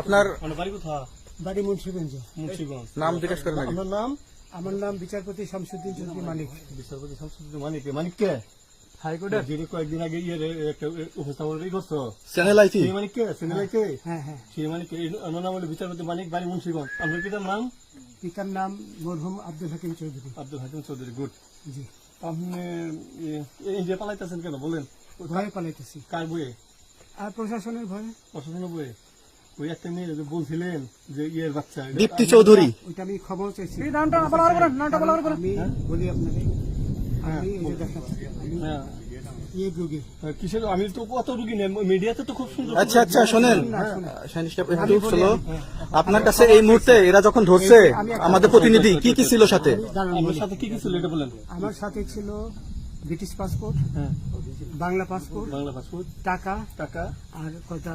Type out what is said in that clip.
আপনার বাড়ি মুন্সিগঞ্জ। নাম জিজ্ঞেস করেন আগে। আমার নাম বিচারপতি শামসুদ্দিন চৌধুরী মানিক। বিচারপতি শামসুদ্দিন মানিক। মানিক কে? হাইকোর্টের যিনি কয়েকদিন আগে একটা উপস্থাপন করছো। চ্যানেল আইছি। সেই মানিক কে? চ্যানেল আইতে? হ্যাঁ হ্যাঁ। সেই মানিক অন্য নাম হলো বিচারপতি মানিক, বাড়ি মুন্সিগঞ্জ। আপনার পিতার নাম? পিতার নাম মরহুম আব্দুল হাকিম চৌধুরী। আব্দুল হাকিম চৌধুরী। গুড। জি। আপনি এই যে পালাইতেছেন কেন বলেন? ভয়ে পালাইতেছি। কার বইয়ে? আর প্রশাসনের ভয়ে। প্রশাসনের বইয়ে? ওই একটা মেয়ে যে বলছিলেন যে ইয়ের বাচ্চা দীপ্তি চৌধুরী। ওইটা আমি খবর চাইছি। এই আমি বলি আপনাকে, আমি এই যে দেখাচ্ছি, আমি হ্যাঁ ইয়ে রোগী। কিসের? আমি তো কত রুগী নেই, মিডিয়াতে তো খুব সুন্দর। আচ্ছা আচ্ছা শোনেন একটু স্লো। আপনার কাছে এই মুহূর্তে এরা যখন ধরছে আমাদের প্রতিনিধি কি কি ছিল সাথে? আমার সাথে কি কি ছিল এটা বলেন। আমার সাথে ছিল ব্রিটিশ পাসপোর্ট, হ্যাঁ, বাংলা পাসপোর্ট, বাংলা পাসপোর্ট, টাকা টাকা, আর কয়টা